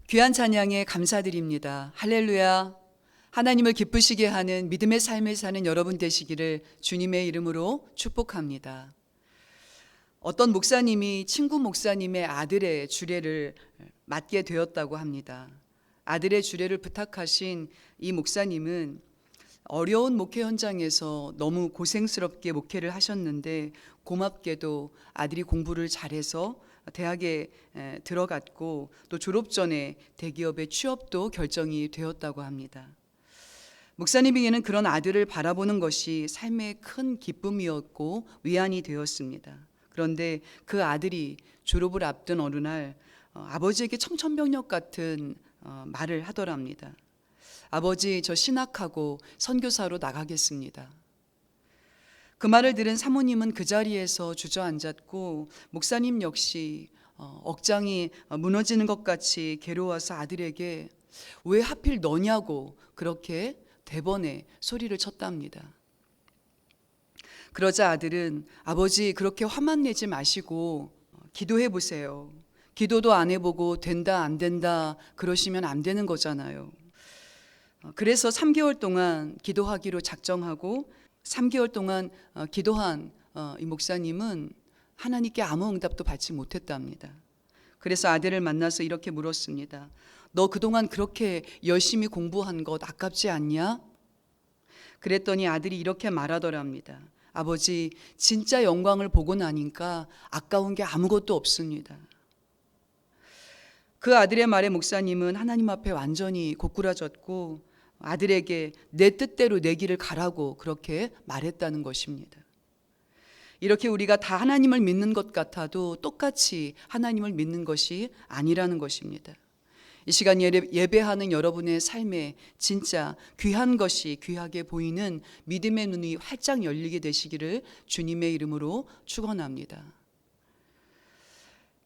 귀한 찬양에 감사드립니다. 할렐루야. 하나님을 기쁘시게 하는 믿음의 삶을 사는 여러분 되시기를 주님의 이름으로 축복합니다. 어떤 목사님이 친구 목사님의 아들의 주례를 맡게 되었다고 합니다. 아들의 주례를 부탁하신 이 목사님은 어려운 목회 현장에서 너무 고생스럽게 목회를 하셨는데 고맙게도 아들이 공부를 잘해서 대학에 들어갔고 또 졸업 전에 대기업의 취업도 결정이 되었다고 합니다. 목사님에게는 그런 아들을 바라보는 것이 삶의 큰 기쁨이었고 위안이 되었습니다. 그런데 그 아들이 졸업을 앞둔 어느 날 아버지에게 청천벽력 같은 말을 하더랍니다. 아버지, 저 신학하고 선교사로 나가겠습니다. 그 말을 들은 사모님은 그 자리에서 주저앉았고 목사님 역시 억장이 무너지는 것 같이 괴로워서 아들에게 왜 하필 너냐고 그렇게 대번에 소리를 쳤답니다. 그러자 아들은 아버지 그렇게 화만 내지 마시고 기도해 보세요. 기도도 안 해보고 된다 안 된다 그러시면 안 되는 거잖아요. 그래서 3개월 동안 기도하기로 작정하고 3개월 동안 기도한 이 목사님은 하나님께 아무 응답도 받지 못했답니다. 그래서 아들을 만나서 이렇게 물었습니다. 너 그동안 그렇게 열심히 공부한 것 아깝지 않냐? 그랬더니 아들이 이렇게 말하더랍니다. 아버지, 진짜 영광을 보고 나니까 아까운 게 아무것도 없습니다. 그 아들의 말에 목사님은 하나님 앞에 완전히 고꾸라졌고 아들에게 내 뜻대로 내 길을 가라고 그렇게 말했다는 것입니다. 이렇게 우리가 다 하나님을 믿는 것 같아도 똑같이 하나님을 믿는 것이 아니라는 것입니다. 이 시간 예배하는 여러분의 삶에 진짜 귀한 것이 귀하게 보이는 믿음의 눈이 활짝 열리게 되시기를 주님의 이름으로 축원합니다.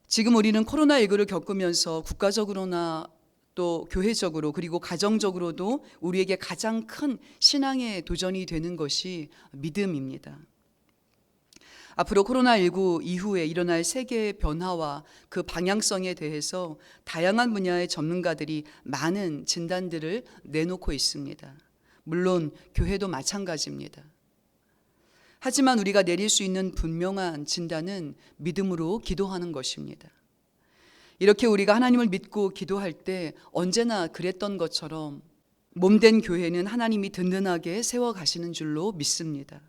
지금 우리는 코로나19를 겪으면서 국가적으로나 또 교회적으로 그리고 가정적으로도 우리에게 가장 큰 신앙의 도전이 되는 것이 믿음입니다. 앞으로 코로나19 이후에 일어날 세계의 변화와 그 방향성에 대해서 다양한 분야의 전문가들이 많은 진단들을 내놓고 있습니다. 물론 교회도 마찬가지입니다. 하지만 우리가 내릴 수 있는 분명한 진단은 믿음으로 기도하는 것입니다. 이렇게 우리가 하나님을 믿고 기도할 때 언제나 그랬던 것처럼 몸된 교회는 하나님이 든든하게 세워가시는 줄로 믿습니다.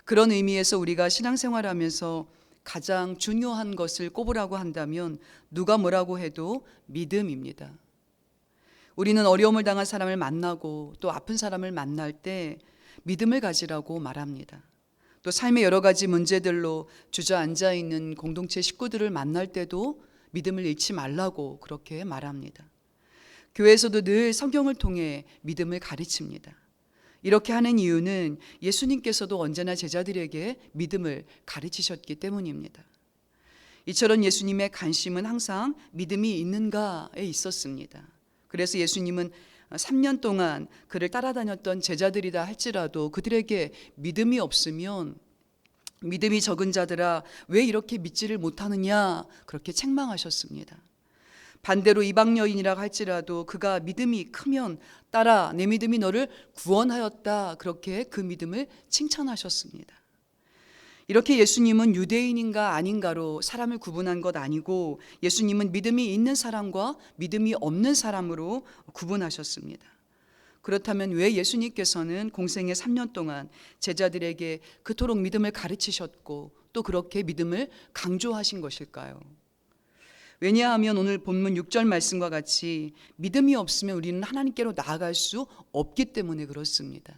그런 의미에서 우리가 신앙생활하면서 가장 중요한 것을 꼽으라고 한다면 누가 뭐라고 해도 믿음입니다. 우리는 어려움을 당한 사람을 만나고 또 아픈 사람을 만날 때 믿음을 가지라고 말합니다. 또 삶의 여러 가지 문제들로 주저앉아 있는 공동체 식구들을 만날 때도 믿음을 잃지 말라고 그렇게 말합니다. 교회에서도 늘 성경을 통해 믿음을 가르칩니다. 이렇게 하는 이유는 예수님께서도 언제나 제자들에게 믿음을 가르치셨기 때문입니다. 이처럼 예수님의 관심은 항상 믿음이 있는가에 있었습니다. 그래서 예수님은 3년 동안 그를 따라다녔던 제자들이다 할지라도 그들에게 믿음이 없으면 믿음이 적은 자들아 왜 이렇게 믿지를 못하느냐 그렇게 책망하셨습니다. 반대로 이방 여인이라 할지라도 그가 믿음이 크면 딸아 내 믿음이 너를 구원하였다 그렇게 그 믿음을 칭찬하셨습니다. 이렇게 예수님은 유대인인가 아닌가로 사람을 구분한 것 아니고 예수님은 믿음이 있는 사람과 믿음이 없는 사람으로 구분하셨습니다. 그렇다면 왜 예수님께서는 공생의 3년 동안 제자들에게 그토록 믿음을 가르치셨고 또 그렇게 믿음을 강조하신 것일까요? 왜냐하면 오늘 본문 6절 말씀과 같이 믿음이 없으면 우리는 하나님께로 나아갈 수 없기 때문에 그렇습니다.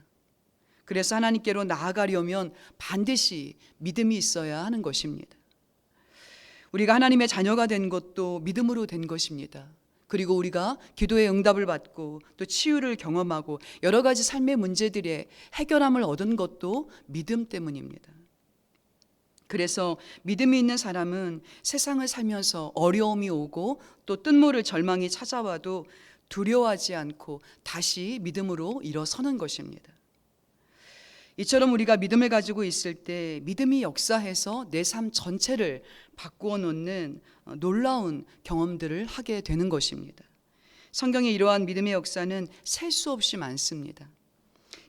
그래서 하나님께로 나아가려면 반드시 믿음이 있어야 하는 것입니다. 우리가 하나님의 자녀가 된 것도 믿음으로 된 것입니다. 그리고 우리가 기도의 응답을 받고 또 치유를 경험하고 여러 가지 삶의 문제들의 해결함을 얻은 것도 믿음 때문입니다. 그래서 믿음이 있는 사람은 세상을 살면서 어려움이 오고 또 뜬모를 절망이 찾아와도 두려워하지 않고 다시 믿음으로 일어서는 것입니다. 이처럼 우리가 믿음을 가지고 있을 때 믿음이 역사해서 내 삶 전체를 바꾸어 놓는 놀라운 경험들을 하게 되는 것입니다. 성경에 이러한 믿음의 역사는 셀 수 없이 많습니다.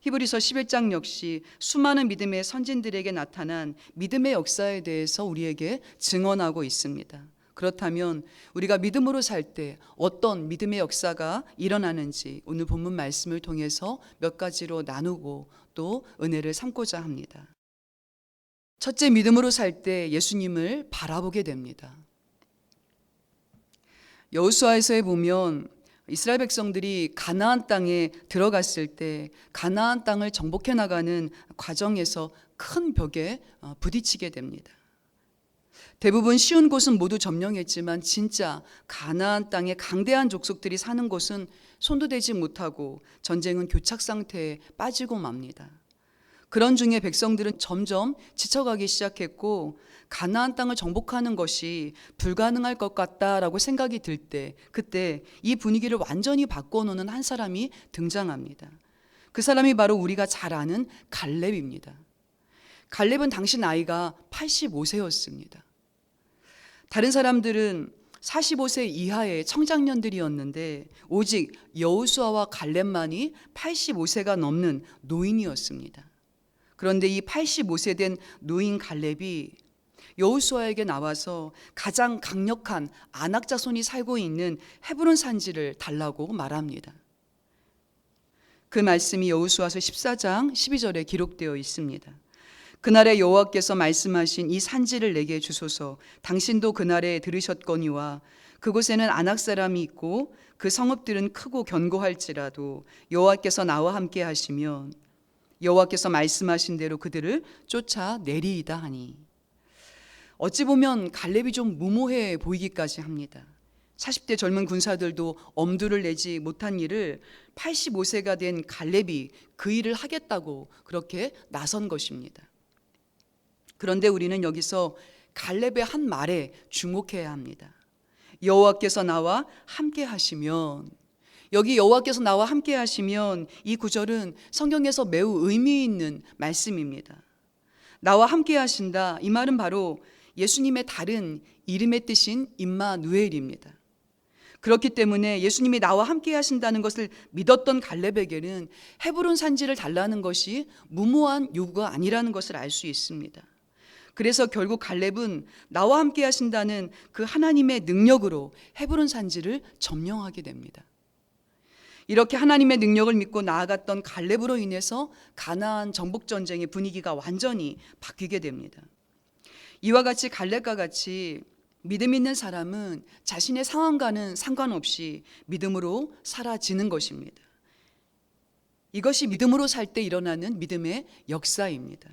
히브리서 11장 역시 수많은 믿음의 선진들에게 나타난 믿음의 역사에 대해서 우리에게 증언하고 있습니다. 그렇다면 우리가 믿음으로 살 때 어떤 믿음의 역사가 일어나는지 오늘 본문 말씀을 통해서 몇 가지로 나누고 또 은혜를 삼고자 합니다. 첫째, 믿음으로 살 때 예수님을 바라보게 됩니다. 여호수아에서에 보면 이스라엘 백성들이 가나안 땅에 들어갔을 때 가나안 땅을 정복해 나가는 과정에서 큰 벽에 부딪히게 됩니다. 대부분 쉬운 곳은 모두 점령했지만 진짜 가나안 땅에 강대한 족속들이 사는 곳은 손도 대지 못하고 전쟁은 교착 상태에 빠지고 맙니다. 그런 중에 백성들은 점점 지쳐가기 시작했고 가나안 땅을 정복하는 것이 불가능할 것 같다라고 생각이 들 때 그때 이 분위기를 완전히 바꿔놓는 한 사람이 등장합니다. 그 사람이 바로 우리가 잘 아는 갈렙입니다. 갈렙은 당시 나이가 85세였습니다. 다른 사람들은 45세 이하의 청장년들이었는데 오직 여호수아와 갈렙만이 85세가 넘는 노인이었습니다. 그런데 이 85세 된 노인 갈렙이 여호수아에게 나와서 가장 강력한 아낙 자손이 살고 있는 헤브론 산지를 달라고 말합니다. 그 말씀이 여호수아서 14장 12절에 기록되어 있습니다. 그날에 여호와께서 말씀하신 이 산지를 내게 주소서. 당신도 그날에 들으셨거니와 그곳에는 아낙 사람이 있고 그 성읍들은 크고 견고할지라도 여호와께서 나와 함께 하시면 여호와께서 말씀하신 대로 그들을 쫓아내리이다 하니. 어찌 보면 갈렙이 좀 무모해 보이기까지 합니다. 40대 젊은 군사들도 엄두를 내지 못한 일을 85세가 된 갈렙이 그 일을 하겠다고 그렇게 나선 것입니다. 그런데 우리는 여기서 갈렙의 한 말에 주목해야 합니다. 여호와께서 나와 함께 하시면, 여기 여호와께서 나와 함께 하시면 이 구절은 성경에서 매우 의미 있는 말씀입니다. 나와 함께 하신다, 이 말은 바로 예수님의 다른 이름의 뜻인 임마누엘입니다. 그렇기 때문에 예수님이 나와 함께 하신다는 것을 믿었던 갈렙에게는 헤브론 산지를 달라는 것이 무모한 요구가 아니라는 것을 알 수 있습니다. 그래서 결국 갈렙은 나와 함께 하신다는 그 하나님의 능력으로 헤브론 산지를 점령하게 됩니다. 이렇게 하나님의 능력을 믿고 나아갔던 갈렙으로 인해서 가나안 정복 전쟁의 분위기가 완전히 바뀌게 됩니다. 이와 같이 갈렙과 같이 믿음 있는 사람은 자신의 상황과는 상관없이 믿음으로 사라지는 것입니다. 이것이 믿음으로 살 때 일어나는 믿음의 역사입니다.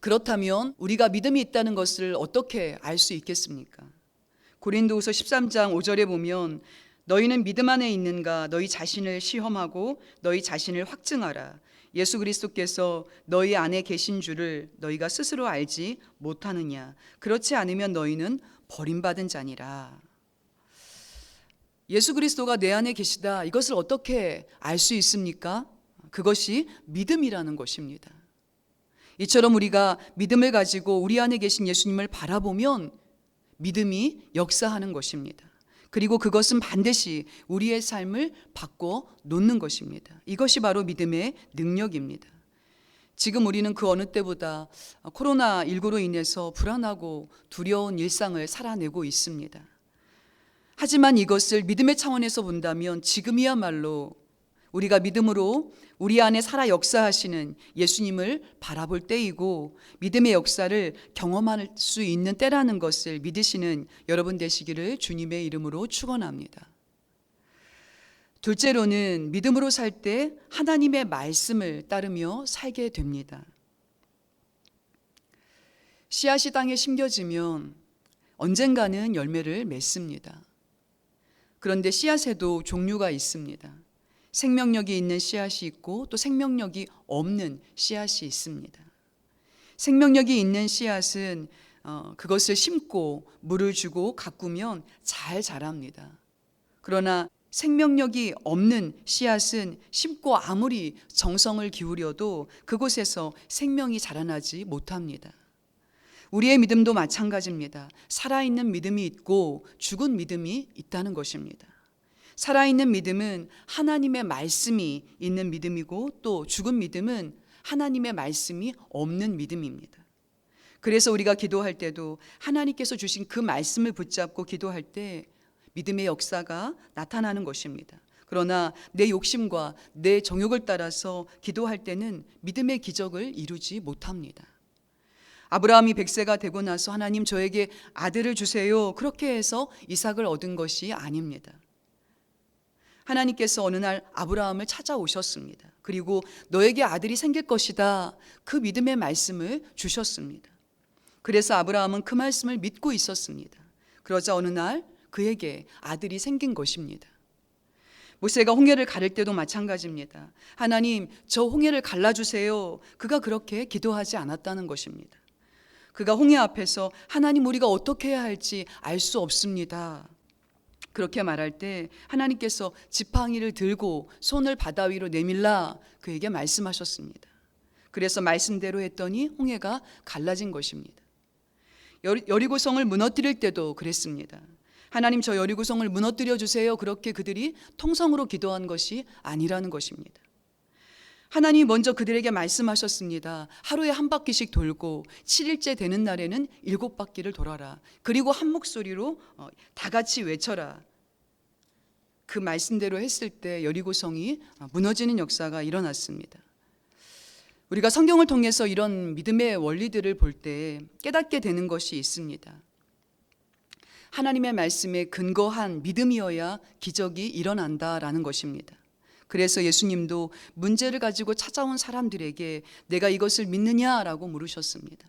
그렇다면 우리가 믿음이 있다는 것을 어떻게 알 수 있겠습니까? 고린도후서 13장 5절에 보면 너희는 믿음 안에 있는가? 너희 자신을 시험하고 너희 자신을 확증하라. 예수 그리스도께서 너희 안에 계신 줄을 너희가 스스로 알지 못하느냐? 그렇지 않으면 너희는 버림받은 자니라. 예수 그리스도가 내 안에 계시다. 이것을 어떻게 알 수 있습니까? 그것이 믿음이라는 것입니다. 이처럼 우리가 믿음을 가지고 우리 안에 계신 예수님을 바라보면 믿음이 역사하는 것입니다. 그리고 그것은 반드시 우리의 삶을 바꿔 놓는 것입니다. 이것이 바로 믿음의 능력입니다. 지금 우리는 그 어느 때보다 코로나19로 인해서 불안하고 두려운 일상을 살아내고 있습니다. 하지만 이것을 믿음의 차원에서 본다면 지금이야말로 우리가 믿음으로 우리 안에 살아 역사하시는 예수님을 바라볼 때이고 믿음의 역사를 경험할 수 있는 때라는 것을 믿으시는 여러분 되시기를 주님의 이름으로 축원합니다. 둘째로는 믿음으로 살 때 하나님의 말씀을 따르며 살게 됩니다. 씨앗이 땅에 심겨지면 언젠가는 열매를 맺습니다. 그런데 씨앗에도 종류가 있습니다. 생명력이 있는 씨앗이 있고 또 생명력이 없는 씨앗이 있습니다. 생명력이 있는 씨앗은 그것을 심고 물을 주고 가꾸면 잘 자랍니다. 그러나 생명력이 없는 씨앗은 심고 아무리 정성을 기울여도 그곳에서 생명이 자라나지 못합니다. 우리의 믿음도 마찬가지입니다. 살아있는 믿음이 있고 죽은 믿음이 있다는 것입니다. 살아있는 믿음은 하나님의 말씀이 있는 믿음이고 또 죽은 믿음은 하나님의 말씀이 없는 믿음입니다. 그래서 우리가 기도할 때도 하나님께서 주신 그 말씀을 붙잡고 기도할 때 믿음의 역사가 나타나는 것입니다. 그러나 내 욕심과 내 정욕을 따라서 기도할 때는 믿음의 기적을 이루지 못합니다. 아브라함이 100세가 되고 나서 하나님 저에게 아들을 주세요. 그렇게 해서 이삭을 얻은 것이 아닙니다. 하나님께서 어느 날 아브라함을 찾아오셨습니다. 그리고 너에게 아들이 생길 것이다. 그 믿음의 말씀을 주셨습니다. 그래서 아브라함은 그 말씀을 믿고 있었습니다. 그러자 어느 날 그에게 아들이 생긴 것입니다. 모세가 홍해를 가를 때도 마찬가지입니다. 하나님, 저 홍해를 갈라주세요. 그가 그렇게 기도하지 않았다는 것입니다. 그가 홍해 앞에서 하나님 우리가 어떻게 해야 할지 알 수 없습니다. 그렇게 말할 때 하나님께서 지팡이를 들고 손을 바다 위로 내밀라 그에게 말씀하셨습니다. 그래서 말씀대로 했더니 홍해가 갈라진 것입니다. 여리고성을 무너뜨릴 때도 그랬습니다. 하나님 저 여리고성을 무너뜨려 주세요. 그렇게 그들이 통성으로 기도한 것이 아니라는 것입니다. 하나님이 먼저 그들에게 말씀하셨습니다. 하루에 한 바퀴씩 돌고 7일째 되는 날에는 7바퀴를 돌아라. 그리고 한 목소리로 다 같이 외쳐라. 그 말씀대로 했을 때 여리고성이 무너지는 역사가 일어났습니다. 우리가 성경을 통해서 이런 믿음의 원리들을 볼 때 깨닫게 되는 것이 있습니다. 하나님의 말씀에 근거한 믿음이어야 기적이 일어난다라는 것입니다. 그래서 예수님도 문제를 가지고 찾아온 사람들에게 내가 이것을 믿느냐라고 물으셨습니다.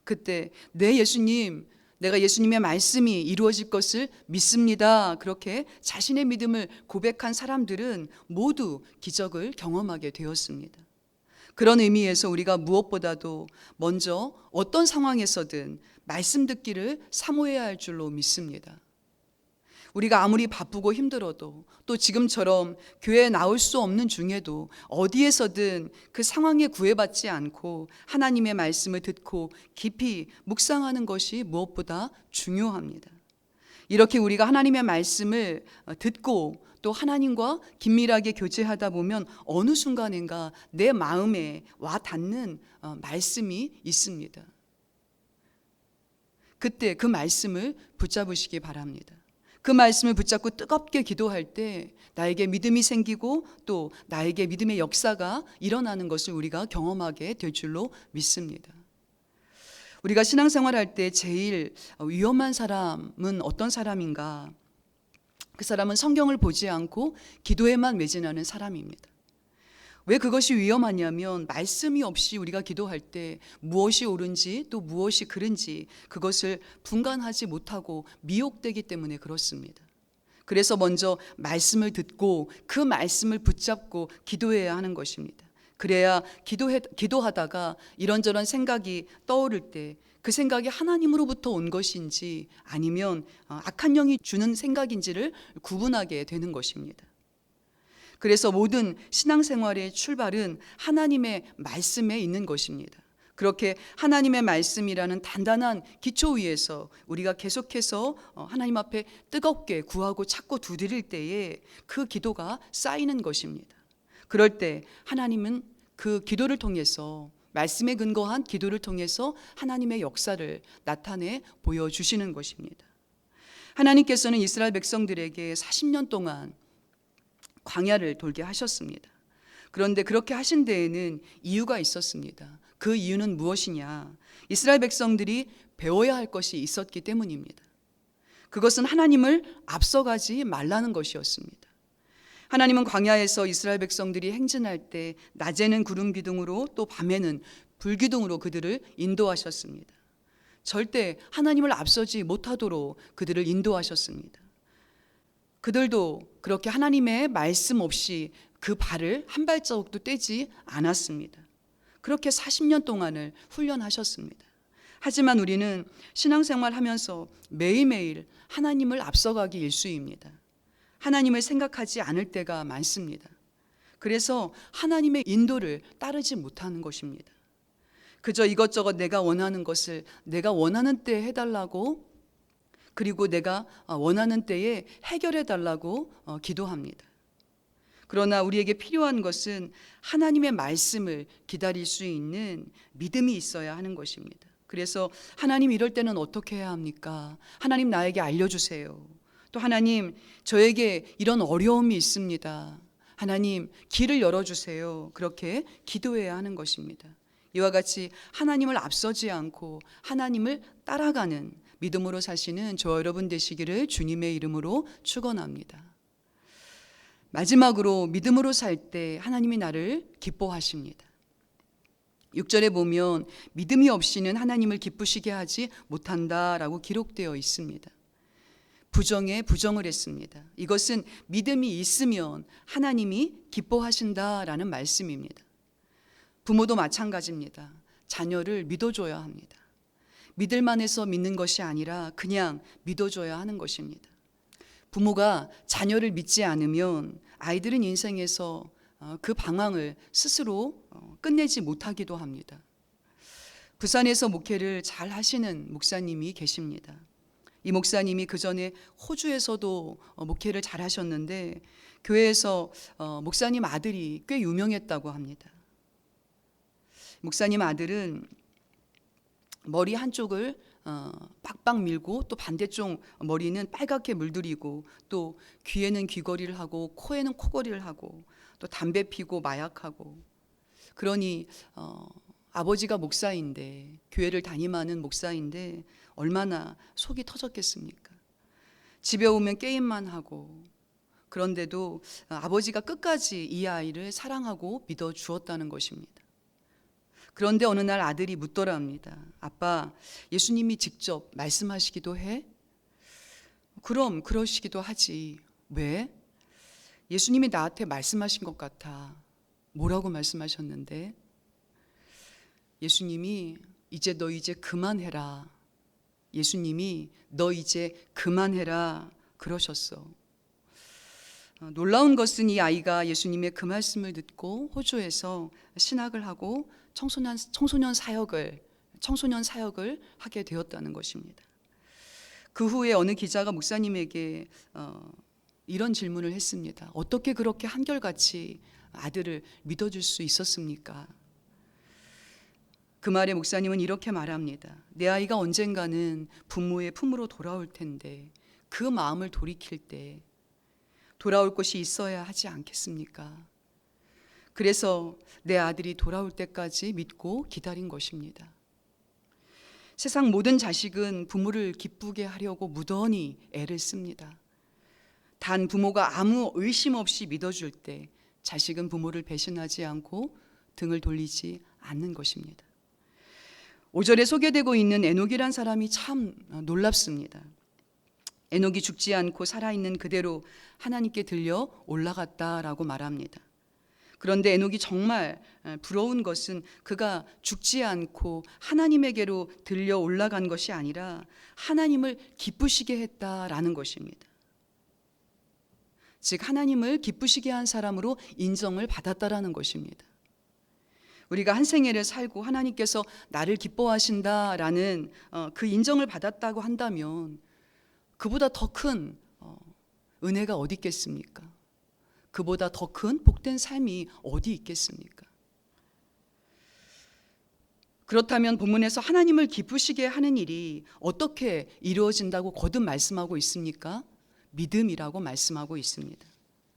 그때 네 예수님, 내가 예수님의 말씀이 이루어질 것을 믿습니다. 그렇게 자신의 믿음을 고백한 사람들은 모두 기적을 경험하게 되었습니다. 그런 의미에서 우리가 무엇보다도 먼저 어떤 상황에서든 말씀 듣기를 사모해야 할 줄로 믿습니다. 우리가 아무리 바쁘고 힘들어도 또 지금처럼 교회에 나올 수 없는 중에도 어디에서든 그 상황에 구애받지 않고 하나님의 말씀을 듣고 깊이 묵상하는 것이 무엇보다 중요합니다. 이렇게 우리가 하나님의 말씀을 듣고 또 하나님과 긴밀하게 교제하다 보면 어느 순간인가 내 마음에 와 닿는 말씀이 있습니다. 그때 그 말씀을 붙잡으시기 바랍니다. 그 말씀을 붙잡고 뜨겁게 기도할 때 나에게 믿음이 생기고 또 나에게 믿음의 역사가 일어나는 것을 우리가 경험하게 될 줄로 믿습니다. 우리가 신앙생활할 때 제일 위험한 사람은 어떤 사람인가? 그 사람은 성경을 보지 않고 기도에만 매진하는 사람입니다. 왜 그것이 위험하냐면 말씀이 없이 우리가 기도할 때 무엇이 옳은지 또 무엇이 그른지 그것을 분간하지 못하고 미혹되기 때문에 그렇습니다. 그래서 먼저 말씀을 듣고 그 말씀을 붙잡고 기도해야 하는 것입니다. 그래야 기도하다가 이런저런 생각이 떠오를 때 그 생각이 하나님으로부터 온 것인지 아니면 악한 영이 주는 생각인지를 구분하게 되는 것입니다. 그래서 모든 신앙생활의 출발은 하나님의 말씀에 있는 것입니다. 그렇게 하나님의 말씀이라는 단단한 기초 위에서 우리가 계속해서 하나님 앞에 뜨겁게 구하고 찾고 두드릴 때에 그 기도가 쌓이는 것입니다. 그럴 때 하나님은 그 기도를 통해서 말씀에 근거한 기도를 통해서 하나님의 역사를 나타내 보여주시는 것입니다. 하나님께서는 이스라엘 백성들에게 40년 동안 광야를 돌게 하셨습니다. 그런데 그렇게 하신 데에는 이유가 있었습니다. 그 이유는 무엇이냐? 이스라엘 백성들이 배워야 할 것이 있었기 때문입니다. 그것은 하나님을 앞서가지 말라는 것이었습니다. 하나님은 광야에서 이스라엘 백성들이 행진할 때 낮에는 구름 기둥으로 또 밤에는 불 기둥으로 그들을 인도하셨습니다. 절대 하나님을 앞서지 못하도록 그들을 인도하셨습니다. 그들도 그렇게 하나님의 말씀 없이 그 발을 한 발자국도 떼지 않았습니다. 그렇게 40년 동안을 훈련하셨습니다. 하지만 우리는 신앙생활 하면서 매일매일 하나님을 앞서가기 일쑤입니다. 하나님을 생각하지 않을 때가 많습니다. 그래서 하나님의 인도를 따르지 못하는 것입니다. 그저 이것저것 내가 원하는 것을 내가 원하는 때에 해달라고, 그리고 내가 원하는 때에 해결해 달라고 기도합니다. 그러나 우리에게 필요한 것은 하나님의 말씀을 기다릴 수 있는 믿음이 있어야 하는 것입니다. 그래서 하나님, 이럴 때는 어떻게 해야 합니까? 하나님, 나에게 알려주세요. 또 하나님, 저에게 이런 어려움이 있습니다. 하나님, 길을 열어주세요. 그렇게 기도해야 하는 것입니다. 이와 같이 하나님을 앞서지 않고 하나님을 따라가는 믿음으로 사시는 저와 여러분 되시기를 주님의 이름으로 축원합니다. 마지막으로 믿음으로 살 때 하나님이 나를 기뻐하십니다. 6절에 보면 믿음이 없이는 하나님을 기쁘시게 하지 못한다라고 기록되어 있습니다. 부정에 부정을 했습니다. 이것은 믿음이 있으면 하나님이 기뻐하신다라는 말씀입니다. 부모도 마찬가지입니다. 자녀를 믿어줘야 합니다. 믿을만 해서 믿는 것이 아니라 그냥 믿어줘야 하는 것입니다. 부모가 자녀를 믿지 않으면 아이들은 인생에서 그 방황을 스스로 끝내지 못하기도 합니다. 부산에서 목회를 잘 하시는 목사님이 계십니다. 이 목사님이 그 전에 호주에서도 목회를 잘 하셨는데 교회에서 목사님 아들이 꽤 유명했다고 합니다. 목사님 아들은 머리 한쪽을 빡빡 밀고 또 반대쪽 머리는 빨갛게 물들이고 또 귀에는 귀걸이를 하고 코에는 코걸이를 하고 또 담배 피고 마약하고, 그러니 아버지가 목사인데, 교회를 담임하는 목사인데 얼마나 속이 터졌겠습니까? 집에 오면 게임만 하고, 그런데도 아버지가 끝까지 이 아이를 사랑하고 믿어 주었다는 것입니다. 그런데 어느 날 아들이 묻더랍니다. 아빠, 예수님이 직접 말씀하시기도 해? 그럼 그러시기도 하지. 왜? 예수님이 나한테 말씀하신 것 같아. 뭐라고 말씀하셨는데? 예수님이 너 이제 그만해라. 예수님이 너 이제 그만해라 그러셨어. 놀라운 것은 이 아이가 예수님의 그 말씀을 듣고 호주에서 신학을 하고 청소년 사역을 하게 되었다는 것입니다. 그 후에 어느 기자가 목사님에게 이런 질문을 했습니다. 어떻게 그렇게 한결같이 아들을 믿어줄 수 있었습니까? 그 말에 목사님은 이렇게 말합니다. 내 아이가 언젠가는 부모의 품으로 돌아올 텐데 그 마음을 돌이킬 때 돌아올 곳이 있어야 하지 않겠습니까? 그래서 내 아들이 돌아올 때까지 믿고 기다린 것입니다. 세상 모든 자식은 부모를 기쁘게 하려고 무던히 애를 씁니다. 단 부모가 아무 의심 없이 믿어줄 때 자식은 부모를 배신하지 않고 등을 돌리지 않는 것입니다. 5절에 소개되고 있는 에녹이란 사람이 참 놀랍습니다. 에녹이 죽지 않고 살아있는 그대로 하나님께 들려 올라갔다라고 말합니다. 그런데 에녹이 정말 부러운 것은 그가 죽지 않고 하나님에게로 들려 올라간 것이 아니라 하나님을 기쁘시게 했다라는 것입니다. 즉 하나님을 기쁘시게 한 사람으로 인정을 받았다라는 것입니다. 우리가 한 생애를 살고 하나님께서 나를 기뻐하신다라는 그 인정을 받았다고 한다면 그보다 더 큰 은혜가 어디 있겠습니까? 그보다 더 큰 복된 삶이 어디 있겠습니까? 그렇다면 본문에서 하나님을 기쁘시게 하는 일이 어떻게 이루어진다고 거듭 말씀하고 있습니까? 믿음이라고 말씀하고 있습니다.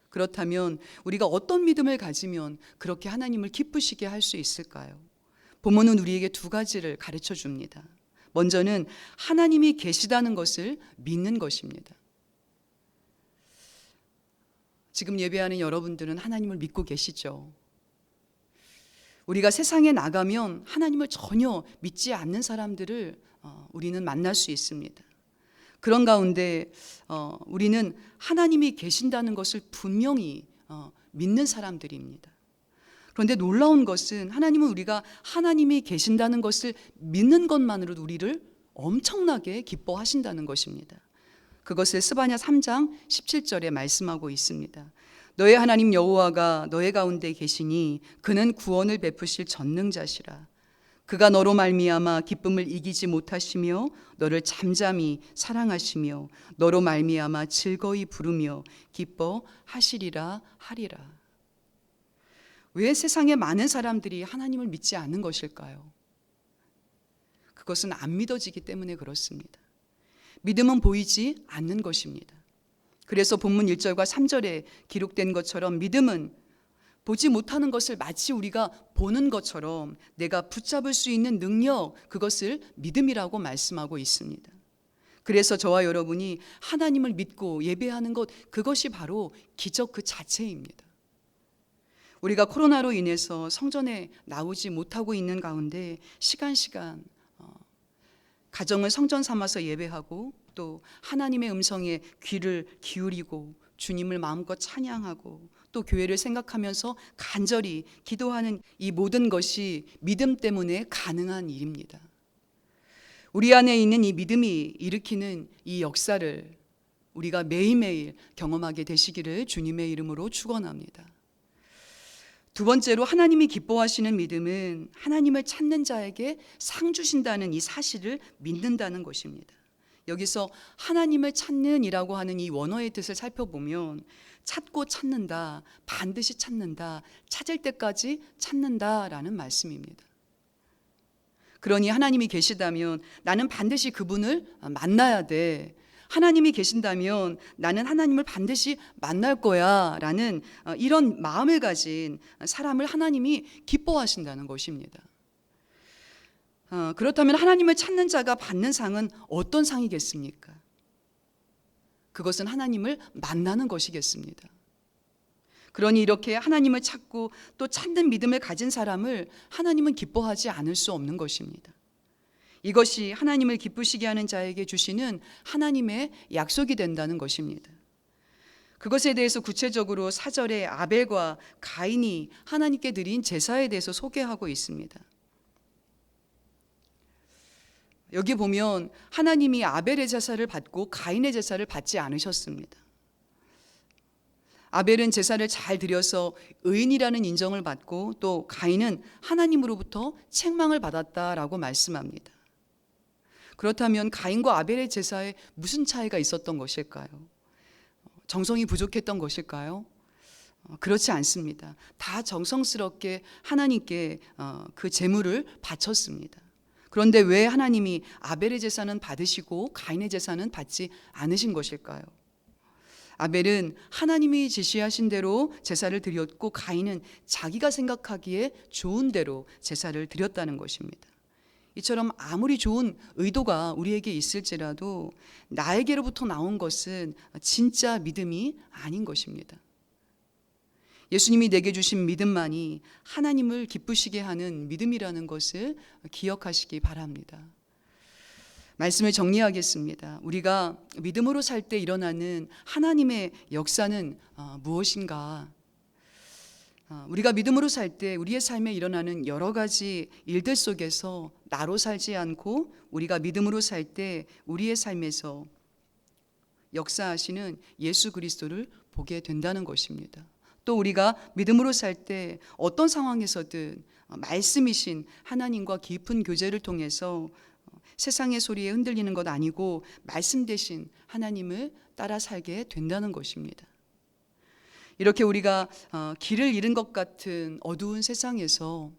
그렇다면 우리가 어떤 믿음을 가지면 그렇게 하나님을 기쁘시게 할 수 있을까요? 본문은 우리에게 두 가지를 가르쳐 줍니다. 먼저는 하나님이 계시다는 것을 믿는 것입니다. 지금 예배하는 여러분들은 하나님을 믿고 계시죠? 우리가 세상에 나가면 하나님을 전혀 믿지 않는 사람들을 우리는 만날 수 있습니다. 그런 가운데 우리는 하나님이 계신다는 것을 분명히 믿는 사람들입니다. 그런데 놀라운 것은 하나님은 우리가 하나님이 계신다는 것을 믿는 것만으로도 우리를 엄청나게 기뻐하신다는 것입니다. 그것을 스바냐 3장 17절에 말씀하고 있습니다. 너의 하나님 여호와가 너의 가운데 계시니 그는 구원을 베푸실 전능자시라. 그가 너로 말미암아 기쁨을 이기지 못하시며 너를 잠잠히 사랑하시며 너로 말미암아 즐거이 부르며 기뻐하시리라 하리라. 왜 세상에 많은 사람들이 하나님을 믿지 않는 것일까요? 그것은 안 믿어지기 때문에 그렇습니다. 믿음은 보이지 않는 것입니다. 그래서 본문 1절과 3절에 기록된 것처럼 믿음은 보지 못하는 것을 마치 우리가 보는 것처럼 내가 붙잡을 수 있는 능력, 그것을 믿음이라고 말씀하고 있습니다. 그래서 저와 여러분이 하나님을 믿고 예배하는 것, 그것이 바로 기적 그 자체입니다. 우리가 코로나로 인해서 성전에 나오지 못하고 있는 가운데 시간 가정을 성전 삼아서 예배하고 또 하나님의 음성에 귀를 기울이고 주님을 마음껏 찬양하고 또 교회를 생각하면서 간절히 기도하는 이 모든 것이 믿음 때문에 가능한 일입니다. 우리 안에 있는 이 믿음이 일으키는 이 역사를 우리가 매일매일 경험하게 되시기를 주님의 이름으로 축원합니다. 두 번째로 하나님이 기뻐하시는 믿음은 하나님을 찾는 자에게 상 주신다는 이 사실을 믿는다는 것입니다. 여기서 하나님을 찾는 이라고 하는 이 원어의 뜻을 살펴보면 찾고 찾는다, 반드시 찾는다, 찾을 때까지 찾는다라는 말씀입니다. 그러니 하나님이 계시다면 나는 반드시 그분을 만나야 돼. 하나님이 계신다면 나는 하나님을 반드시 만날 거야 라는 이런 마음을 가진 사람을 하나님이 기뻐하신다는 것입니다. 그렇다면 하나님을 찾는 자가 받는 상은 어떤 상이겠습니까? 그것은 하나님을 만나는 것이겠습니다. 그러니 이렇게 하나님을 찾고 또 찾는 믿음을 가진 사람을 하나님은 기뻐하지 않을 수 없는 것입니다. 이것이 하나님을 기쁘시게 하는 자에게 주시는 하나님의 약속이 된다는 것입니다. 그것에 대해서 구체적으로 4절에 아벨과 가인이 하나님께 드린 제사에 대해서 소개하고 있습니다. 여기 보면 하나님이 아벨의 제사를 받고 가인의 제사를 받지 않으셨습니다. 아벨은 제사를 잘 드려서 의인이라는 인정을 받고 또 가인은 하나님으로부터 책망을 받았다라고 말씀합니다. 그렇다면 가인과 아벨의 제사에 무슨 차이가 있었던 것일까요? 정성이 부족했던 것일까요? 그렇지 않습니다. 다 정성스럽게 하나님께 그 제물을 바쳤습니다. 그런데 왜 하나님이 아벨의 제사는 받으시고 가인의 제사는 받지 않으신 것일까요? 아벨은 하나님이 지시하신 대로 제사를 드렸고 가인은 자기가 생각하기에 좋은 대로 제사를 드렸다는 것입니다. 이처럼 아무리 좋은 의도가 우리에게 있을지라도 나에게로부터 나온 것은 진짜 믿음이 아닌 것입니다. 예수님이 내게 주신 믿음만이 하나님을 기쁘시게 하는 믿음이라는 것을 기억하시기 바랍니다. 말씀을 정리하겠습니다. 우리가 믿음으로 살 때 일어나는 하나님의 역사는 무엇인가? 우리가 믿음으로 살 때 우리의 삶에 일어나는 여러 가지 일들 속에서 나로 살지 않고 우리가 믿음으로 살 때 우리의 삶에서 역사하시는 예수 그리스도를 보게 된다는 것입니다. 또 우리가 믿음으로 살 때 어떤 상황에서든 말씀이신 하나님과 깊은 교제를 통해서 세상의 소리에 흔들리는 것 아니고 말씀 대신 하나님을 따라 살게 된다는 것입니다. 이렇게 우리가 길을 잃은 것 같은 어두운 세상에서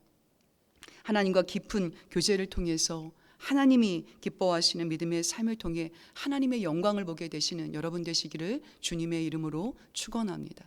하나님과 깊은 교제를 통해서 하나님이 기뻐하시는 믿음의 삶을 통해 하나님의 영광을 보게 되시는 여러분 되시기를 주님의 이름으로 축원합니다.